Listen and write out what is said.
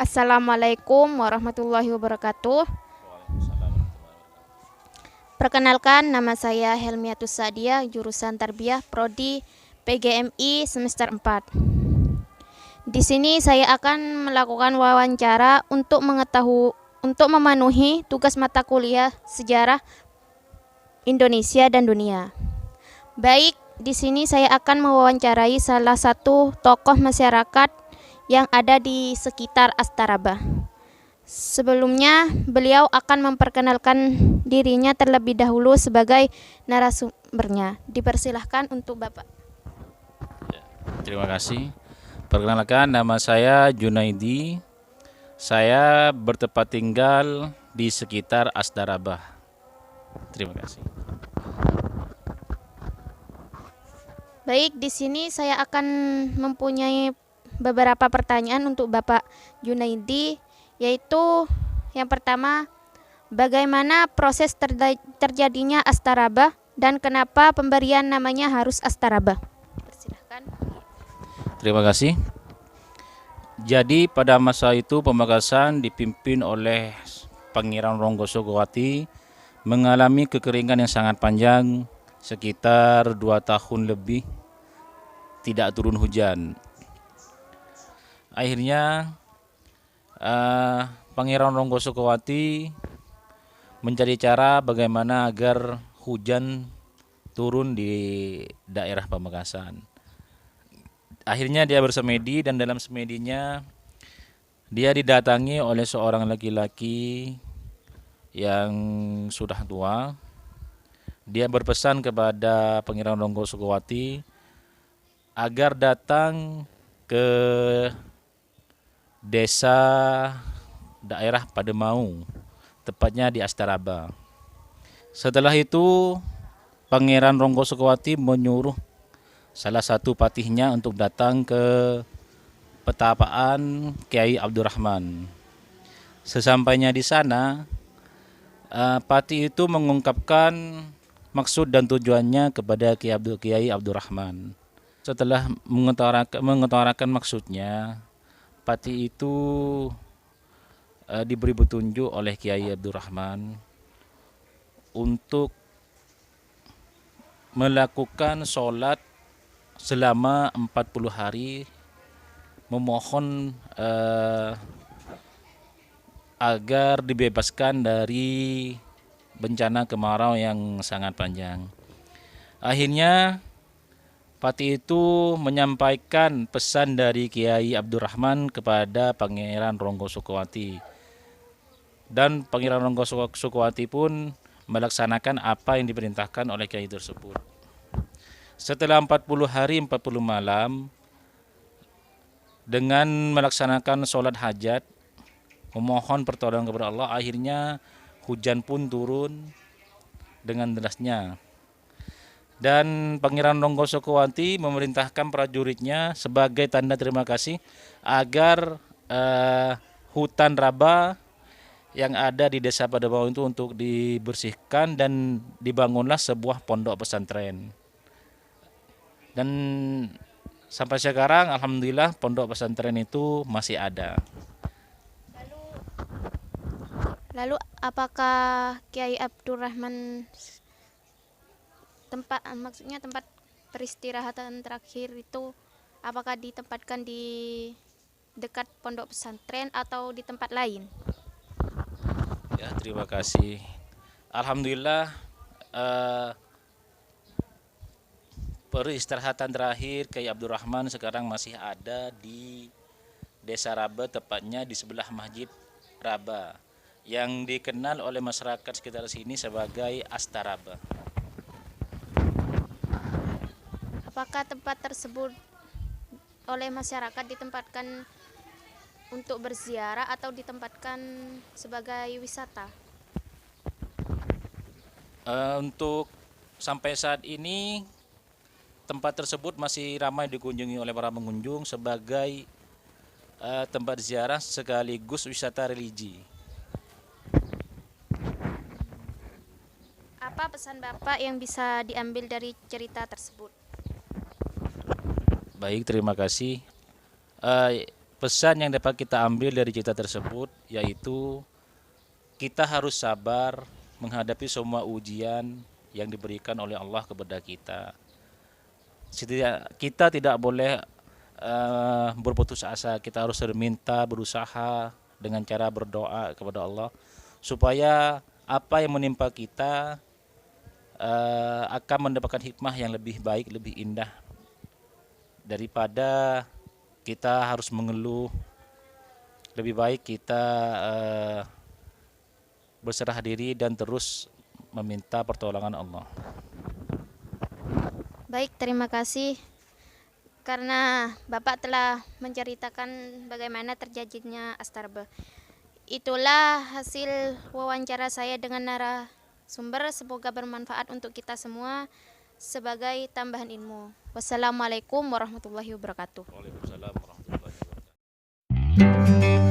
Assalamualaikum warahmatullahi wabarakatuh. Waalaikumsalam warahmatullahi wabarakatuh. Perkenalkan, nama saya Helmiatus Sadia, jurusan Tarbiyah Prodi PGMI semester 4. Di sini saya akan melakukan wawancara untuk memenuhi tugas mata kuliah sejarah Indonesia dan dunia. Baik, di sini saya akan mewawancarai salah satu tokoh masyarakat yang ada di sekitar Astarabah. Sebelumnya, beliau akan memperkenalkan dirinya terlebih dahulu sebagai narasumbernya. Dipersilahkan untuk Bapak. Ya, terima kasih. Perkenalkan, nama saya Junaidi. Saya bertempat tinggal di sekitar Asdarabah. Terima kasih. Baik, di sini saya akan mempunyai beberapa pertanyaan untuk Bapak Junaidi, yaitu yang pertama, bagaimana proses terjadinya Astarabah dan kenapa pemberian namanya harus Astarabah? Persilahkan. Terima kasih. Jadi pada masa itu Pamekasan dipimpin oleh Pangeran Ronggosogowati mengalami kekeringan yang sangat panjang, sekitar 2 tahun lebih tidak turun hujan. Akhirnya Pangeran Ronggosogowati mencari cara bagaimana agar hujan turun di daerah Pamekasan. Akhirnya dia bersemedi, dan dalam semedinya dia didatangi oleh seorang laki-laki yang sudah tua. Dia berpesan kepada Pangeran Ronggosogowati agar datang ke desa daerah Pademau, tepatnya di Astaraba. Setelah itu Pangeran Ronggosogowati menyuruh salah satu patihnya untuk datang ke petapaan Kiai Abdurrahman. Sesampainya di sana, patih itu mengungkapkan maksud dan tujuannya kepada Kiai Abdurrahman. Setelah mengutarakan maksudnya, patih itu diberi petunjuk oleh Kiai Abdurrahman untuk melakukan sholat selama 40 hari, memohon agar dibebaskan dari bencana kemarau yang sangat panjang. Akhirnya patih itu menyampaikan pesan dari Kiai Abdurrahman kepada Pangeran Ronggosogowati, dan Pangeran Ronggosogowati pun melaksanakan apa yang diperintahkan oleh Kiai tersebut. Setelah 40 hari 40 malam dengan melaksanakan sholat hajat, memohon pertolongan kepada Allah, akhirnya hujan pun turun dengan derasnya. Dan Pangeran Ronggosogowati memerintahkan prajuritnya sebagai tanda terima kasih agar hutan raba yang ada di desa Pademau itu untuk dibersihkan, dan dibangunlah sebuah pondok pesantren. Dan sampai sekarang alhamdulillah pondok pesantren itu masih ada. Lalu apakah Kiai Abdurrahman tempat peristirahatan terakhir itu apakah ditempatkan di dekat pondok pesantren atau di tempat lain? Ya, terima kasih. Alhamdulillah peristirahatan terakhir Kiai Abdurrahman sekarang masih ada di Desa Raba, tepatnya di sebelah Masjid Raba, yang dikenal oleh masyarakat sekitar sini sebagai Astaraba. Apakah tempat tersebut oleh masyarakat ditempatkan untuk berziarah atau ditempatkan sebagai wisata? Untuk sampai saat ini tempat tersebut masih ramai dikunjungi oleh para pengunjung sebagai tempat ziarah sekaligus wisata religi. Apa pesan Bapak yang bisa diambil dari cerita tersebut? Baik, terima kasih. Eh, pesan yang dapat kita ambil dari cerita tersebut yaitu kita harus sabar menghadapi semua ujian yang diberikan oleh Allah kepada kita. Kita tidak boleh berputus asa, kita harus meminta, berusaha dengan cara berdoa kepada Allah supaya apa yang menimpa kita akan mendapatkan hikmah yang lebih baik, lebih indah daripada kita harus mengeluh. Lebih baik kita berserah diri dan terus meminta pertolongan Allah. Baik, terima kasih karena Bapak telah menceritakan bagaimana terjadinya Astarbe. Itulah hasil wawancara saya dengan narasumber. Semoga bermanfaat untuk kita semua sebagai tambahan ilmu. Wassalamualaikum warahmatullahi wabarakatuh. Waalaikumsalam warahmatullahi wabarakatuh.